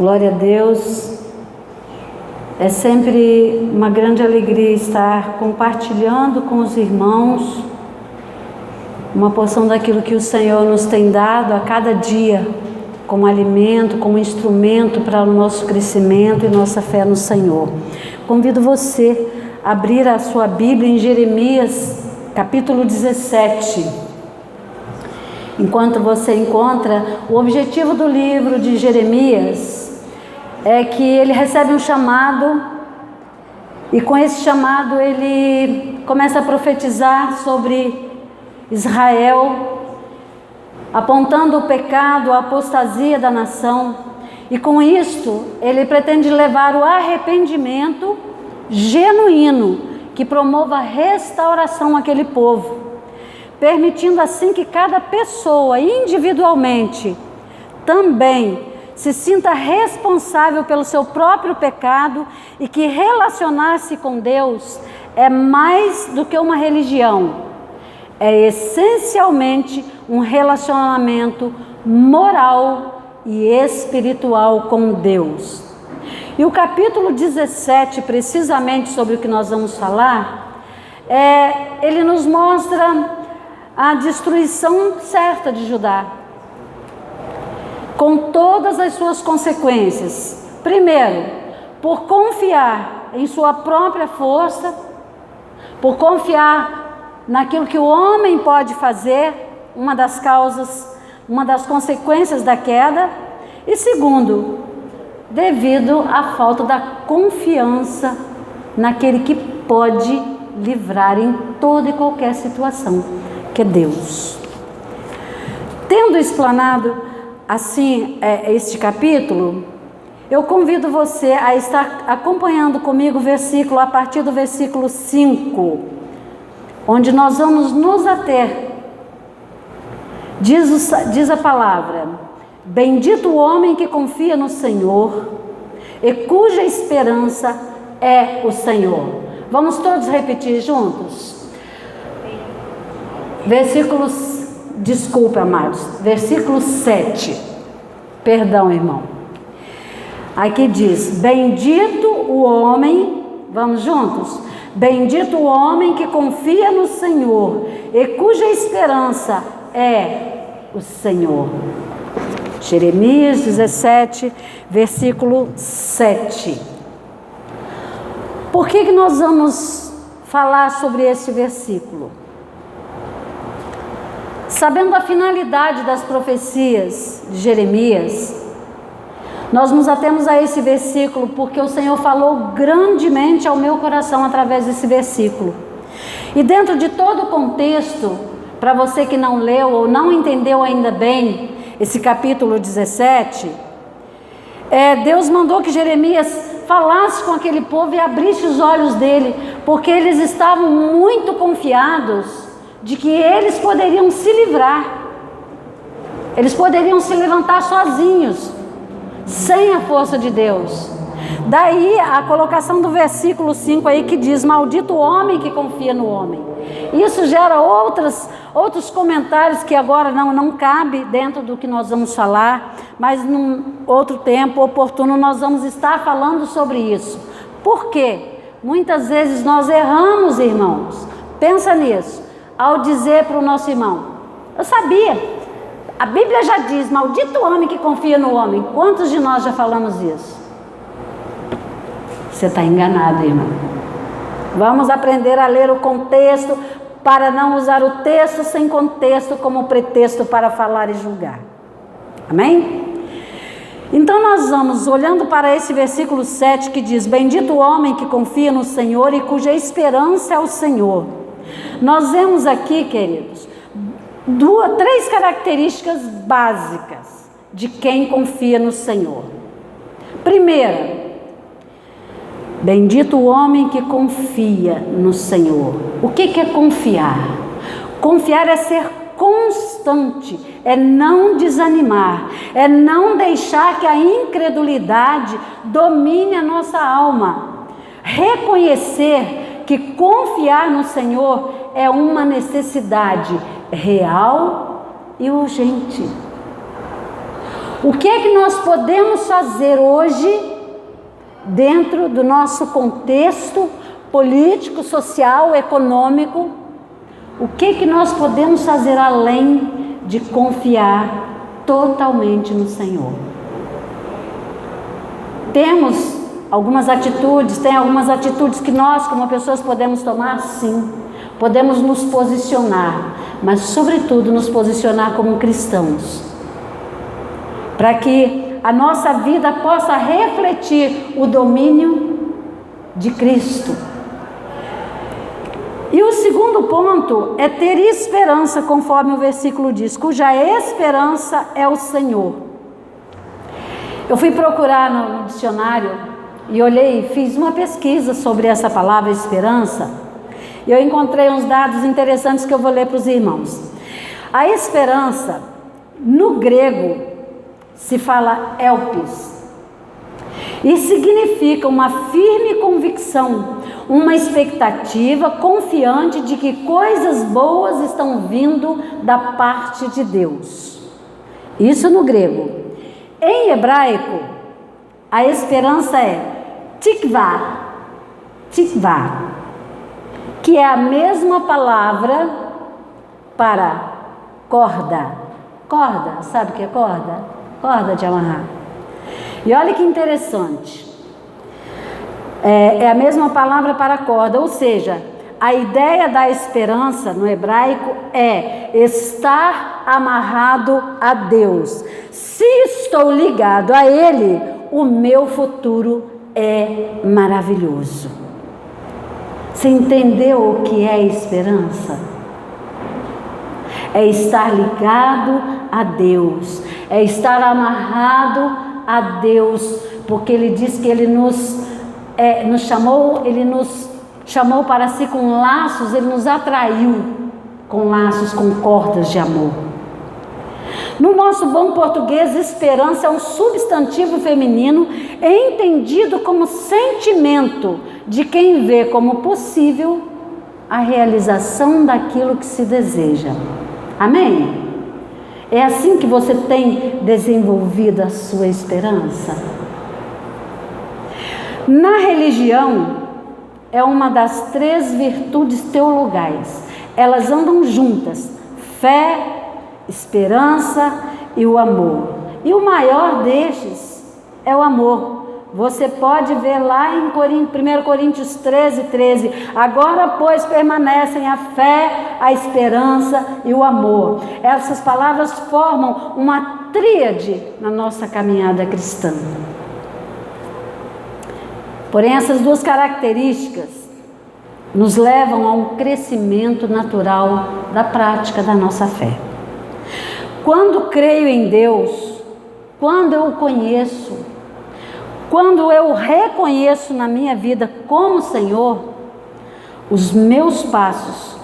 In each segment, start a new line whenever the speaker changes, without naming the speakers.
Glória a Deus. É sempre uma grande alegria estar compartilhando com os irmãos uma porção daquilo que o Senhor nos tem dado a cada dia, como alimento, como instrumento para o nosso crescimento e nossa fé no Senhor. Convido você a abrir a sua Bíblia em Jeremias, capítulo 17. Enquanto você encontra, o objetivo do livro de Jeremias é que ele recebe um chamado, e com esse chamado ele começa a profetizar sobre Israel, apontando o pecado, a apostasia da nação, e com isto ele pretende levar o arrependimento genuíno que promova a restauração àquele povo, permitindo assim que cada pessoa individualmente também se sinta responsável pelo seu próprio pecado e que relacionar-se com Deus é mais do que uma religião, é essencialmente um relacionamento moral e espiritual com Deus. E o capítulo 17, precisamente sobre o que nós vamos falar, ele nos mostra a destruição certa de Judá, com todas as suas consequências. Primeiro, por confiar em sua própria força, por confiar naquilo que o homem pode fazer, uma das causas, uma das consequências da queda. E segundo, devido à falta da confiança naquele que pode livrar em toda e qualquer situação, que é Deus. Tendo explanado assim este capítulo, eu convido você a estar acompanhando comigo o versículo, a partir do versículo 5, onde nós vamos nos ater. Diz a palavra: bendito o homem que confia no Senhor e cuja esperança é o Senhor. Vamos todos repetir juntos? Desculpa, amados, versículo 7, perdão, irmão. Aqui diz: bendito o homem, vamos juntos? Bendito o homem que confia no Senhor e cuja esperança é o Senhor. Jeremias 17, versículo 7. Por que nós vamos falar sobre esse versículo? Sabendo a finalidade das profecias de Jeremias, nós nos atemos a esse versículo porque o Senhor falou grandemente ao meu coração através desse versículo. E dentro de todo o contexto, para você que não leu ou não entendeu ainda bem esse capítulo 17, Deus mandou que Jeremias falasse com aquele povo e abrisse os olhos dele, porque eles estavam muito confiados de que eles poderiam se livrar, eles poderiam se levantar sozinhos, sem a força de Deus. Daí a colocação do versículo 5 aí, que diz: maldito o homem que confia no homem. Isso gera outros comentários que agora não cabe dentro do que nós vamos falar, mas num outro tempo oportuno nós vamos estar falando sobre isso. Por quê? Muitas vezes nós erramos, irmãos, pensa nisso, ao dizer para o nosso irmão: eu sabia, a Bíblia já diz, maldito o homem que confia no homem. Quantos de nós já falamos isso? Você está enganado, irmão. Vamos aprender a ler o contexto, para não usar o texto sem contexto como pretexto para falar e julgar. Amém? Então nós vamos olhando para esse versículo 7 que diz: bendito o homem que confia no Senhor e cuja esperança é o Senhor. Nós vemos aqui, queridos, três características básicas de quem confia no Senhor. Primeira, bendito o homem que confia no Senhor. O que é confiar? Confiar é ser constante, é não desanimar, é não deixar que a incredulidade domine a nossa alma. Reconhecer que confiar no Senhor é uma necessidade real e urgente. O que é que nós podemos fazer hoje, dentro do nosso contexto político, social, econômico? O que é que nós podemos fazer além de confiar totalmente no Senhor? Temos algumas atitudes, tem algumas atitudes que nós, como pessoas, podemos tomar? Sim. Podemos nos posicionar, mas sobretudo nos posicionar como cristãos, para que a nossa vida possa refletir o domínio de Cristo. E o segundo ponto é ter esperança, conforme o versículo diz, cuja esperança é o Senhor. Eu fui procurar no dicionário e olhei, fiz uma pesquisa sobre essa palavra esperança, e eu encontrei uns dados interessantes que eu vou ler para os irmãos. A esperança, no grego, se fala elpis, e significa uma firme convicção, uma expectativa confiante de que coisas boas estão vindo da parte de Deus. Isso no grego. Em hebraico, a esperança é tikvah, que é a mesma palavra para corda. Corda, sabe o que é corda? Corda de amarrar. E olha que interessante. É a mesma palavra para corda, ou seja, a ideia da esperança no hebraico é estar amarrado a Deus. Se estou ligado a Ele, o meu futuro é maravilhoso. Você entendeu o que é esperança? É estar ligado a Deus, é estar amarrado a Deus, porque Ele diz que Ele nos chamou para si com laços, Ele nos atraiu com laços, com cordas de amor. No nosso bom português, esperança é um substantivo feminino entendido como sentimento de quem vê como possível a realização daquilo que se deseja. Amém? É assim que você tem desenvolvido a sua esperança? Na religião, é uma das 3 virtudes teologais. Elas andam juntas: fé, esperança e o amor. E o maior destes é o amor. Você pode ver lá em 1 Coríntios 13. Agora, pois, permanecem a fé, a esperança e o amor. Essas palavras formam uma tríade na nossa caminhada cristã. Porém, essas 2 características nos levam a um crescimento natural da prática da nossa fé. Quando creio em Deus, quando eu o conheço, quando eu o reconheço na minha vida como Senhor, os meus passos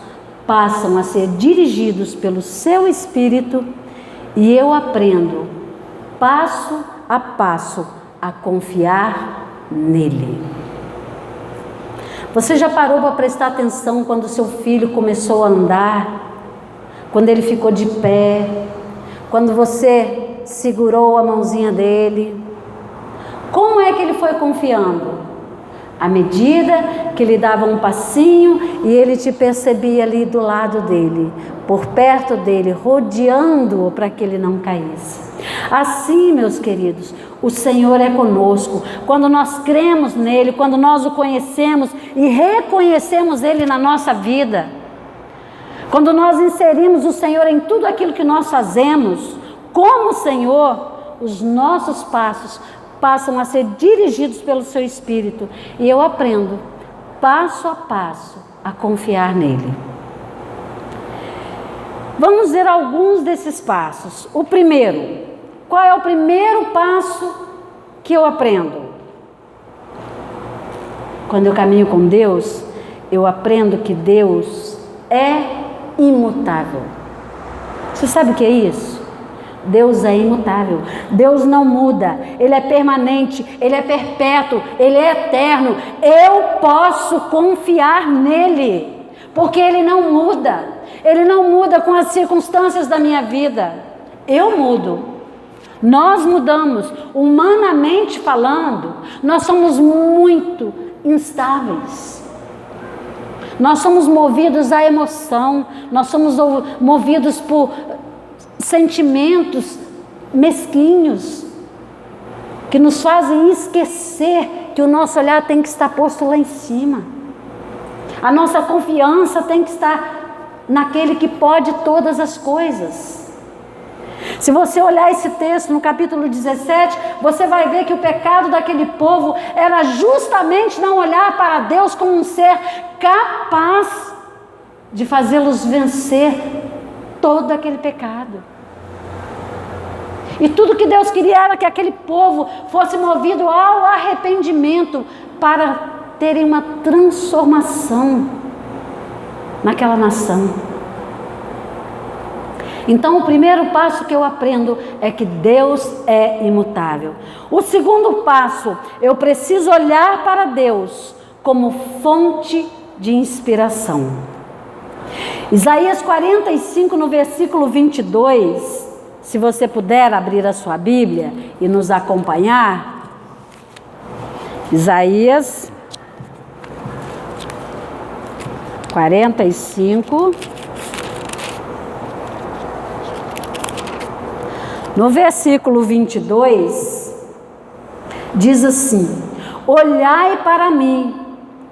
passam a ser dirigidos pelo seu Espírito e eu aprendo, passo a passo, a confiar nele. Você já parou para prestar atenção quando seu filho começou a andar? Quando ele ficou de pé? Quando você segurou a mãozinha dele? Como é que ele foi confiando? À medida que ele dava um passinho e ele te percebia ali do lado dele, por perto dele, rodeando-o para que ele não caísse. Assim, meus queridos, o Senhor é conosco. Quando nós cremos nele, quando nós o conhecemos e reconhecemos ele na nossa vida, quando nós inserimos o Senhor em tudo aquilo que nós fazemos, como Senhor, os nossos passos passam a ser dirigidos pelo seu Espírito e eu aprendo, passo a passo, a confiar nele. Vamos ver alguns desses passos. O primeiro, qual é o primeiro passo que eu aprendo? Quando eu caminho com Deus, eu aprendo que Deus é imutável. Você sabe o que é isso? Deus é imutável, Deus não muda, Ele é permanente, Ele é perpétuo, Ele é eterno. Eu posso confiar nele, porque Ele não muda com as circunstâncias da minha vida. Eu mudo, Nós mudamos. Humanamente falando, nós somos muito instáveis. Nós somos movidos à emoção, nós somos movidos por sentimentos mesquinhos, que nos fazem esquecer que o nosso olhar tem que estar posto lá em cima. A nossa confiança tem que estar naquele que pode todas as coisas. Se você olhar esse texto no capítulo 17, você vai ver que o pecado daquele povo era justamente não olhar para Deus como um ser capaz de fazê-los vencer todo aquele pecado. E tudo que Deus queria era que aquele povo fosse movido ao arrependimento para terem uma transformação naquela nação. Então, o primeiro passo que eu aprendo é que Deus é imutável. O segundo passo, eu preciso olhar para Deus como fonte de inspiração. Isaías 45, no versículo 22, se você puder abrir a sua Bíblia e nos acompanhar. Isaías 45, no versículo 22, diz assim: olhai para mim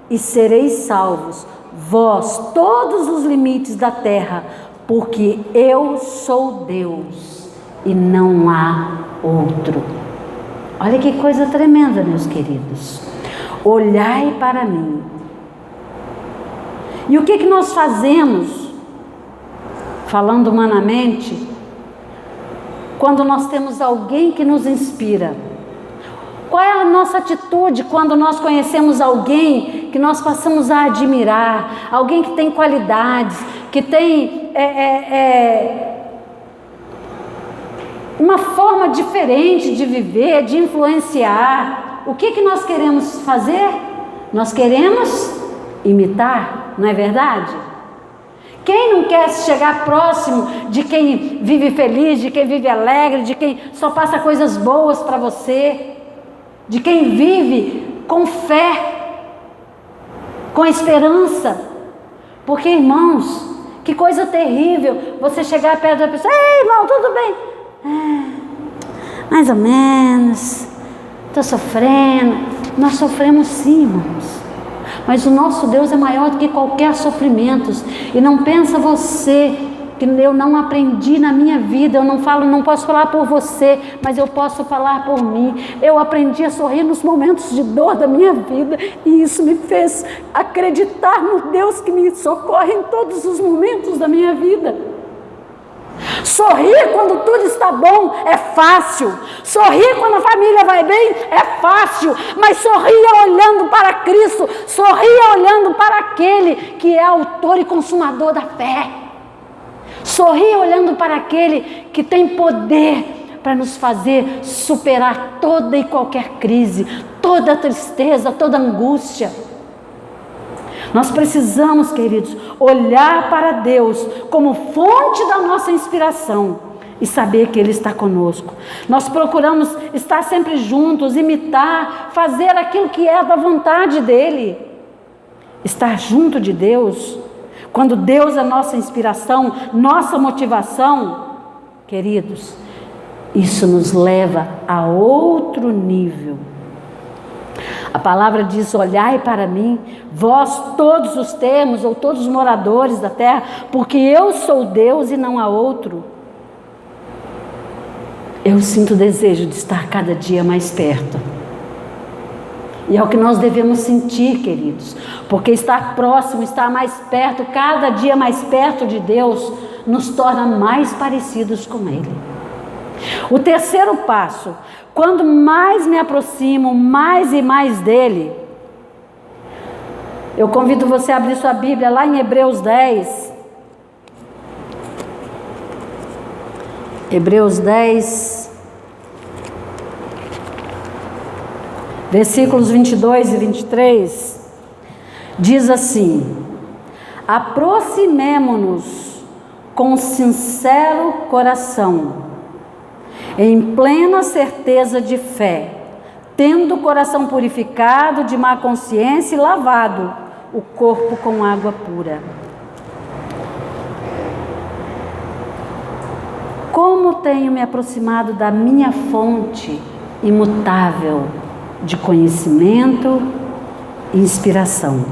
e sereis salvos, vós todos os limites da terra, porque eu sou Deus e não há outro. Olha que coisa tremenda, meus queridos. Olhai para mim. E o que nós fazemos, falando humanamente, quando nós temos alguém que nos inspira? Qual é a nossa atitude quando nós conhecemos alguém que nós passamos a admirar, alguém que tem qualidades, que tem uma forma diferente de viver, de influenciar? O que nós queremos fazer? Nós queremos imitar, não é verdade? Quem não quer chegar próximo de quem vive feliz, de quem vive alegre, de quem só passa coisas boas para você, de quem vive com fé, com esperança? Porque, irmãos, que coisa terrível você chegar perto da pessoa: ei, irmão, tudo bem? Mais ou menos, estou sofrendo. Nós sofremos sim, irmãos. Mas o nosso Deus é maior do que qualquer sofrimento. E não pensa você que eu não aprendi na minha vida. Eu não posso falar por você, mas eu posso falar por mim. Eu aprendi a sorrir nos momentos de dor da minha vida, e isso me fez acreditar no Deus que me socorre em todos os momentos da minha vida. Sorrir quando tudo está bom é fácil. Sorrir quando a família vai bem é fácil. Mas sorria olhando para Cristo. Sorria olhando para aquele que é autor e consumador da fé. Sorria olhando para aquele que tem poder para nos fazer superar toda e qualquer crise, toda tristeza, toda angústia. Nós precisamos, queridos, olhar para Deus como fonte da nossa inspiração e saber que Ele está conosco. Nós procuramos estar sempre juntos, imitar, fazer aquilo que é da vontade dEle. Estar junto de Deus, quando Deus é nossa inspiração, nossa motivação, queridos, isso nos leva a outro nível. A palavra diz: olhai para mim, vós todos os termos, ou todos os moradores da terra, porque eu sou Deus e não há outro. Eu sinto o desejo de estar cada dia mais perto. E é o que nós devemos sentir, queridos, porque estar próximo, estar mais perto, cada dia mais perto de Deus, nos torna mais parecidos com Ele. O terceiro passo: quando mais me aproximo, mais e mais dele, eu convido você a abrir sua Bíblia lá em Hebreus 10. Hebreus 10, versículos 22 e 23, diz assim: aproximemo-nos com sincero coração em plena certeza de fé, tendo o coração purificado de má consciência e lavado o corpo com água pura. Como tenho me aproximado da minha fonte imutável de conhecimento e inspiração.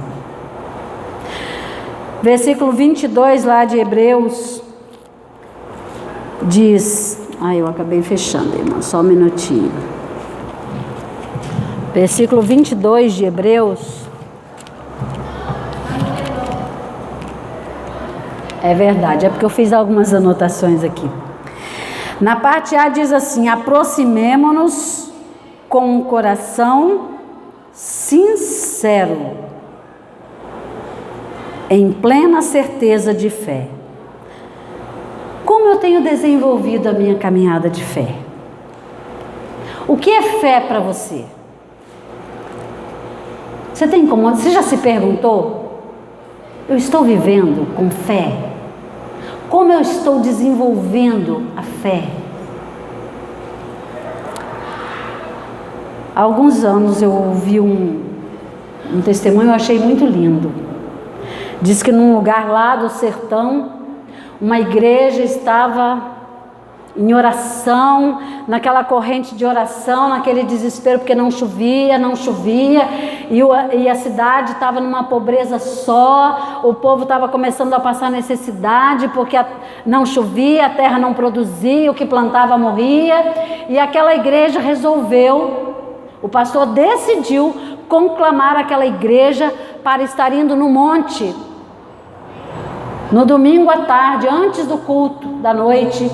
Versículo 22 lá de Hebreus diz... eu acabei fechando, irmão, só um minutinho. Versículo 22 de Hebreus. É verdade, é porque eu fiz algumas anotações aqui. Na parte A diz assim: aproximemo-nos com um coração sincero, em plena certeza de fé. Como eu tenho desenvolvido a minha caminhada de fé? O que é fé para você? Você já se perguntou? Eu estou vivendo com fé? Como eu estou desenvolvendo a fé? Há alguns anos eu ouvi um testemunho, eu achei muito lindo. Diz que num lugar lá do sertão, uma igreja estava em oração, naquela corrente de oração, naquele desespero, porque não chovia, e a cidade estava numa pobreza só, o povo estava começando a passar necessidade, porque não chovia, a terra não produzia, o que plantava morria, e aquela igreja resolveu, o pastor decidiu conclamar aquela igreja para estar indo no monte, no domingo à tarde, antes do culto da noite,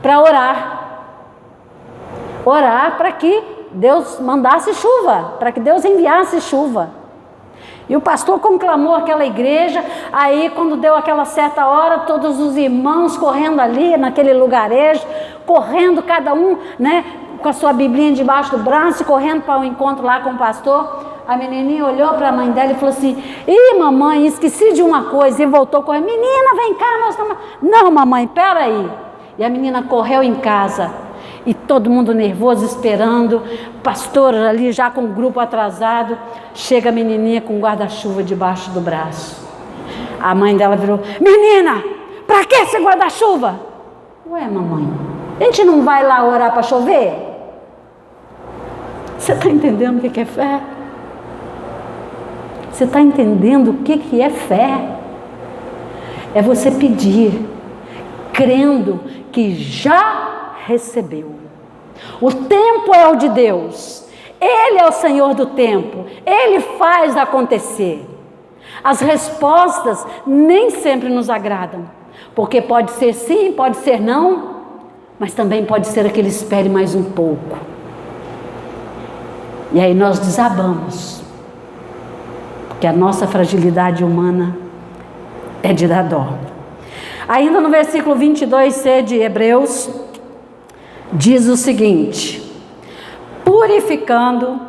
para orar para que Deus mandasse chuva, para que Deus enviasse chuva. E o pastor conclamou aquela igreja. Aí quando deu aquela certa hora, todos os irmãos correndo ali naquele lugarejo, correndo cada um, com a sua biblinha debaixo do braço, correndo para o encontro lá com o pastor. A menininha olhou para a mãe dela e falou assim: ih, mamãe, esqueci de uma coisa. E voltou correndo: menina, vem cá, nós estamos... Não, mamãe, peraí. E a menina correu em casa, e todo mundo nervoso, esperando, pastor ali já com o grupo atrasado. Chega a menininha com um guarda-chuva debaixo do braço. A mãe dela virou: menina, para que esse guarda-chuva? Ué, mamãe, a gente não vai lá orar para chover? Você está entendendo o que é fé? Você está entendendo o que é fé? É você pedir, crendo que já recebeu. O tempo é o de Deus, Ele é o Senhor do tempo, Ele faz acontecer. As respostas nem sempre nos agradam, porque pode ser sim, pode ser não, mas também pode ser aquele espere mais um pouco. E aí nós desabamos, porque a nossa fragilidade humana é de dar dó. Ainda no versículo 22c de Hebreus, diz o seguinte: purificando,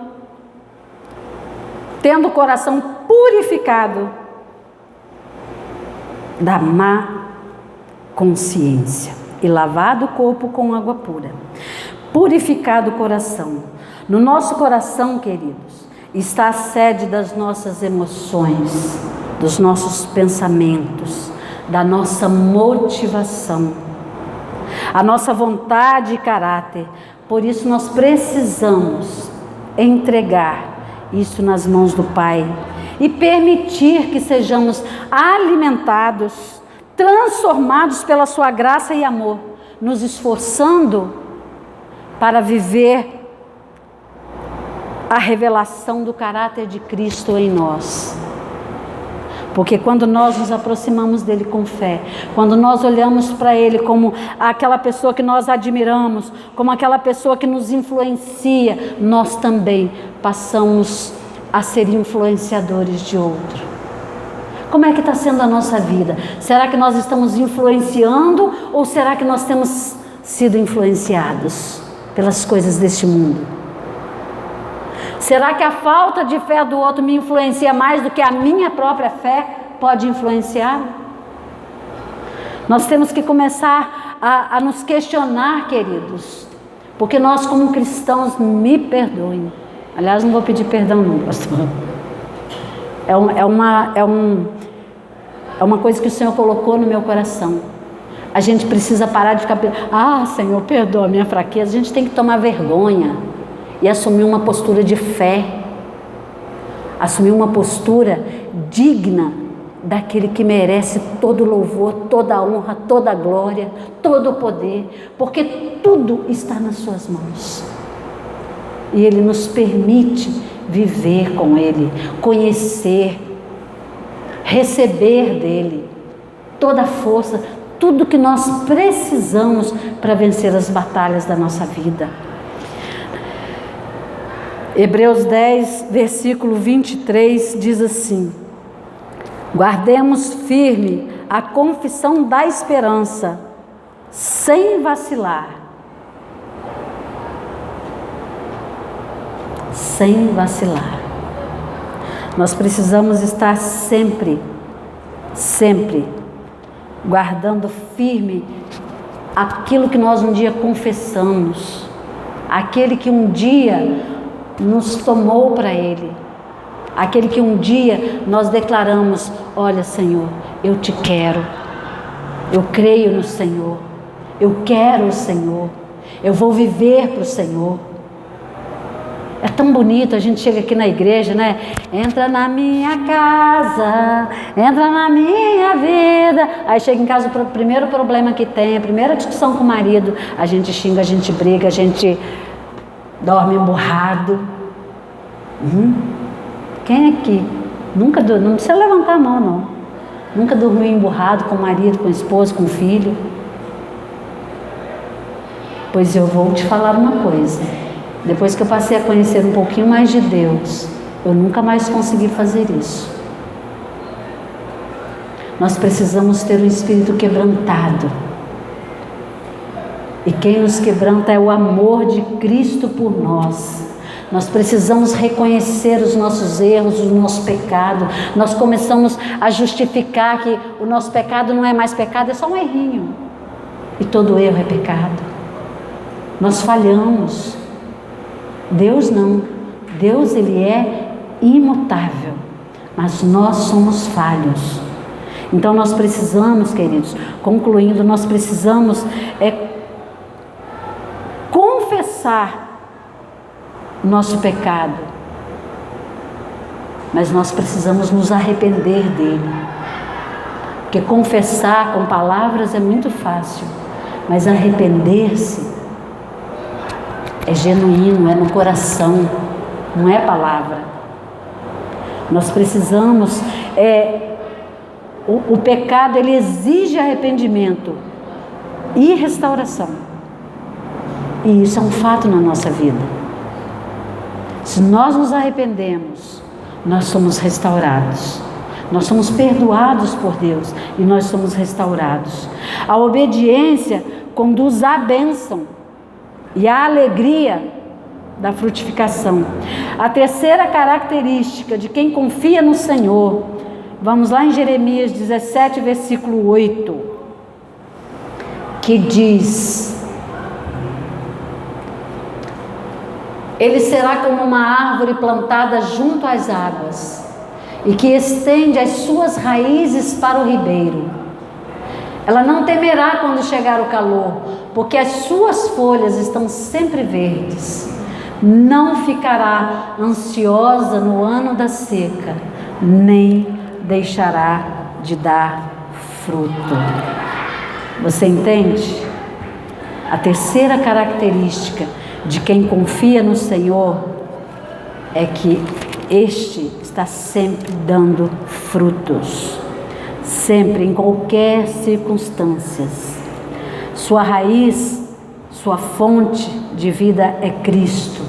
tendo o coração purificado da má consciência e lavado o corpo com água pura. Purificado o coração. No nosso coração, queridos, está a sede das nossas emoções, dos nossos pensamentos, da nossa motivação, a nossa vontade e caráter. Por isso nós precisamos entregar isso nas mãos do Pai e permitir que sejamos alimentados, transformados pela sua graça e amor, nos esforçando para viver a revelação do caráter de Cristo em nós. Porque quando nós nos aproximamos dele com fé, quando nós olhamos para ele como aquela pessoa que nós admiramos, como aquela pessoa que nos influencia, nós também passamos a ser influenciadores de outro. Como é que está sendo a nossa vida? Será que nós estamos influenciando ou será que nós temos sido influenciados pelas coisas deste mundo? Será que a falta de fé do outro me influencia mais do que a minha própria fé pode influenciar? Nós temos que começar a nos questionar, queridos, Porque nós, como cristãos, me perdoem. Aliás, não vou pedir perdão não, pastor. É uma coisa que o Senhor colocou no meu coração. A gente precisa parar de ficar Senhor, perdoa a minha fraqueza. A gente tem que tomar vergonha e assumir uma postura de fé. Assumir uma postura digna daquele que merece todo louvor, toda honra, toda glória, todo o poder, porque tudo está nas suas mãos. E Ele nos permite viver com Ele, conhecer, receber dEle toda a força, tudo que nós precisamos para vencer as batalhas da nossa vida. Hebreus 10, versículo 23 diz assim: guardemos firme a confissão da esperança, sem vacilar. Sem vacilar. Nós precisamos estar sempre guardando firme aquilo que nós um dia confessamos, aquele que um dia nos tomou para Ele, aquele que um dia nós declaramos: olha, Senhor, eu te quero, eu creio no Senhor, eu quero o Senhor, eu vou viver para o Senhor. É tão bonito, a gente chega aqui na igreja, né? Entra na minha casa, entra na minha vida. Aí chega em casa, o primeiro problema que tem, a primeira discussão com o marido, a gente xinga, a gente briga, a gente dorme emburrado. Quem aqui nunca dormiu? Não precisa levantar a mão, não. Nunca dormiu emburrado com o marido, com o esposo, com o filho? Pois eu vou te falar uma coisa. Depois que eu passei a conhecer um pouquinho mais de Deus, eu nunca mais consegui fazer isso. Nós precisamos ter um espírito quebrantado. E quem nos quebranta é o amor de Cristo por nós. Nós precisamos reconhecer os nossos erros, o nosso pecado. Nós começamos a justificar que o nosso pecado não é mais pecado, é só um errinho. E todo erro é pecado. Nós falhamos. Deus não. Deus, Ele é imutável. Mas nós somos falhos. Então nós precisamos, queridos, concluindo, nós precisamos confessar o nosso pecado. Mas nós precisamos nos arrepender dele. Porque confessar com palavras é muito fácil, mas arrepender-se é genuíno, é no coração, não é palavra. Nós precisamos, o pecado, ele exige arrependimento e restauração. E isso é um fato na nossa vida. Se nós nos arrependemos, nós somos restaurados. Nós somos perdoados por Deus e nós somos restaurados. A obediência conduz à bênção e à alegria da frutificação. A terceira característica de quem confia no Senhor, vamos lá em Jeremias 17, versículo 8, que diz: ele será como uma árvore plantada junto às águas e que estende as suas raízes para o ribeiro. Ela não temerá quando chegar o calor, porque as suas folhas estão sempre verdes. Não ficará ansiosa no ano da seca, nem deixará de dar fruto. Você entende? A terceira característica de quem confia no Senhor é que este está sempre dando frutos. Sempre, em qualquer circunstância. Sua raiz, sua fonte de vida é Cristo.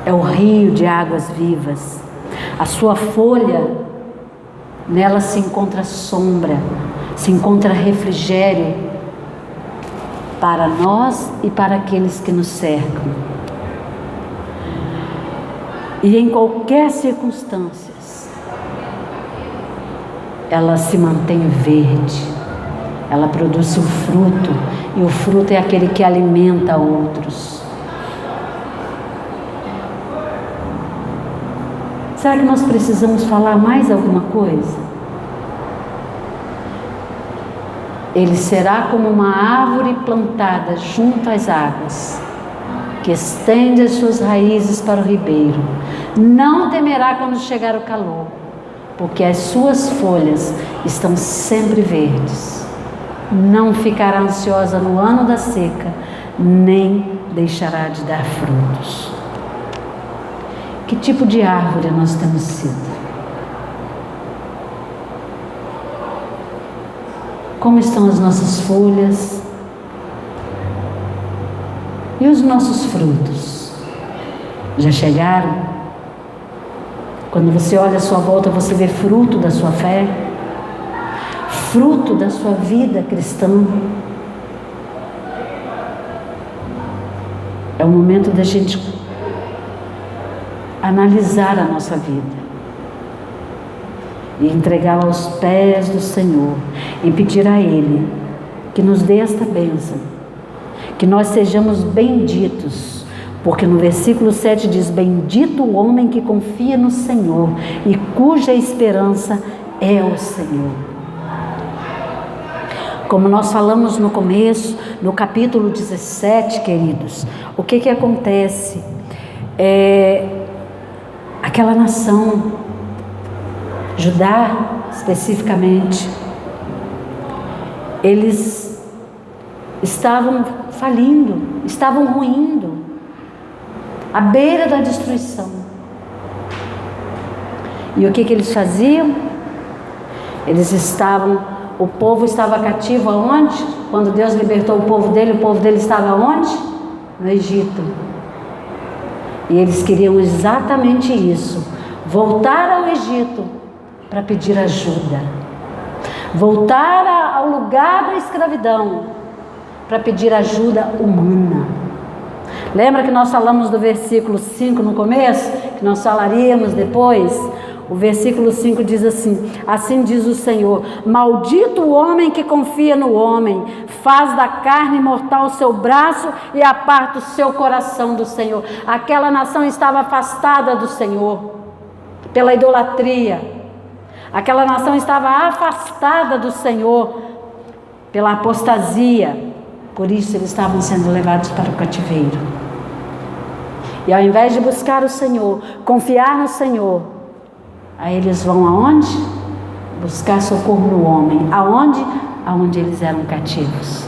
É o rio de águas vivas. A sua folha, nela se encontra sombra, se encontra refrigério para nós e para aqueles que nos cercam. E em qualquer circunstância, ela se mantém verde. ela produz o fruto, e o fruto é aquele que alimenta outros. Será que nós precisamos falar mais alguma coisa? Ele será como uma árvore plantada junto às águas, que estende as suas raízes para o ribeiro. Não temerá quando chegar o calor, porque as suas folhas estão sempre verdes. Não ficará ansiosa no ano da seca, nem deixará de dar frutos. Que tipo de árvore nós temos sido? Como estão as nossas folhas? E os nossos frutos? Já chegaram? Quando você olha à sua volta, você vê fruto da sua fé? Fruto da sua vida cristã? É o momento da gente analisar a nossa vida e entregá-la aos pés do Senhor e pedir a Ele que nos dê esta bênção, que nós sejamos benditos, porque no versículo 7 diz: bendito o homem que confia no Senhor e cuja esperança é o Senhor. Como nós falamos no começo, no capítulo 17, queridos, o que acontece? Aquela nação, Judá especificamente, eles estavam falindo, estavam ruindo, à beira da destruição. E o que eles faziam? O povo estava cativo aonde? Quando Deus libertou o povo dele estava aonde? No Egito. E eles queriam exatamente isso, voltar ao Egito para pedir ajuda, voltar ao lugar da escravidão para pedir ajuda humana. Lembra que nós falamos do versículo 5 no começo, que nós falaríamos depois? O versículo 5 diz assim: assim diz o Senhor, maldito o homem que confia no homem, faz da carne mortal o seu braço e aparta o seu coração do Senhor. Aquela nação estava afastada do Senhor pela idolatria. Aquela nação estava afastada do Senhor pela apostasia. Por isso eles estavam sendo levados para o cativeiro. E ao invés de buscar o Senhor, confiar no Senhor, aí eles vão aonde? Buscar socorro no homem. Aonde? Aonde eles eram cativos.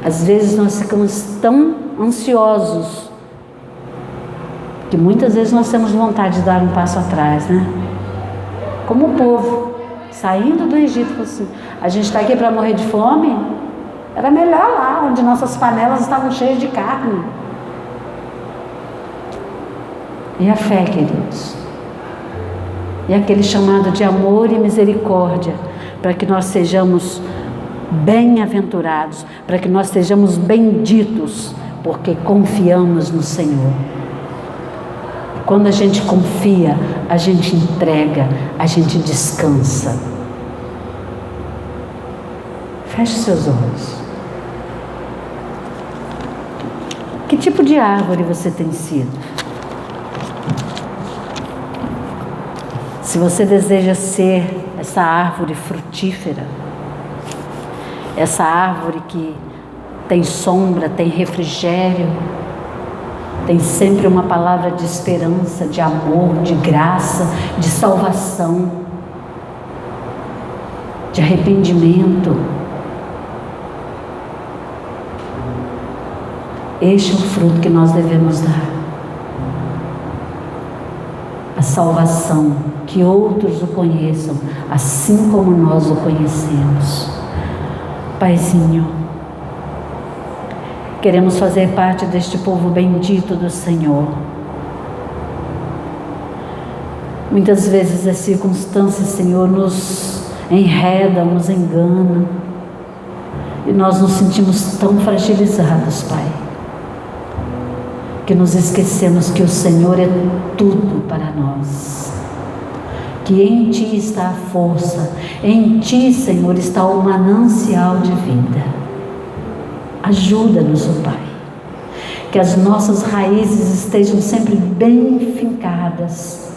Às vezes nós ficamos tão ansiosos que muitas vezes nós temos vontade de dar um passo atrás, né? Como o povo saindo do Egito, assim, a gente está aqui para morrer de fome? Era melhor lá, onde nossas panelas estavam cheias de carne. E a fé, queridos? E aquele chamado de amor e misericórdia, para que nós sejamos bem-aventurados, para que nós sejamos benditos, porque confiamos no Senhor. Quando a gente confia, a gente entrega, a gente descansa. Feche seus olhos. Que tipo de árvore você tem sido? Se você deseja ser essa árvore frutífera, essa árvore que tem sombra, tem refrigério, tem sempre uma palavra de esperança, de amor, de graça, de salvação, de arrependimento. Este é o fruto que nós devemos dar. A salvação, que outros o conheçam, assim como nós o conhecemos. Paizinho, queremos fazer parte deste povo bendito do Senhor. Muitas vezes as circunstâncias, Senhor, nos enredam, nos enganam, e nós nos sentimos tão fragilizados, Pai, que nos esquecemos que o Senhor é tudo para nós, que em Ti está a força, em Ti, Senhor, está o manancial de vida. Ajuda-nos, ó Pai, que as nossas raízes estejam sempre bem fincadas,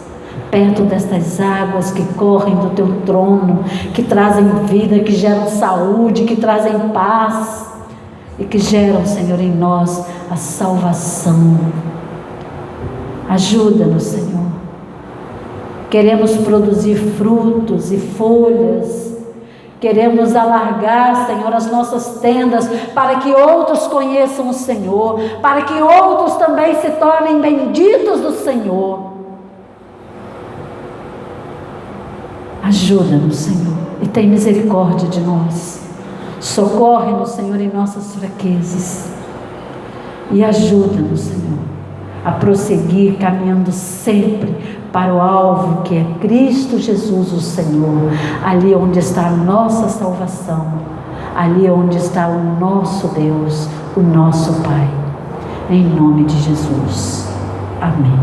perto destas águas que correm do Teu trono, que trazem vida, que geram saúde, que trazem paz e que geram, Senhor, em nós a salvação. Ajuda-nos, Senhor. Queremos produzir frutos e folhas. Queremos alargar, Senhor, as nossas tendas para que outros conheçam o Senhor, para que outros também se tornem benditos do Senhor. Ajuda-nos, Senhor, e tem misericórdia de nós. Socorre-nos, Senhor, em nossas fraquezas. E ajuda-nos, Senhor, a prosseguir caminhando sempre para o alvo que é Cristo Jesus, o Senhor, ali onde está a nossa salvação, ali onde está o nosso Deus, o nosso Pai, em nome de Jesus. Amém.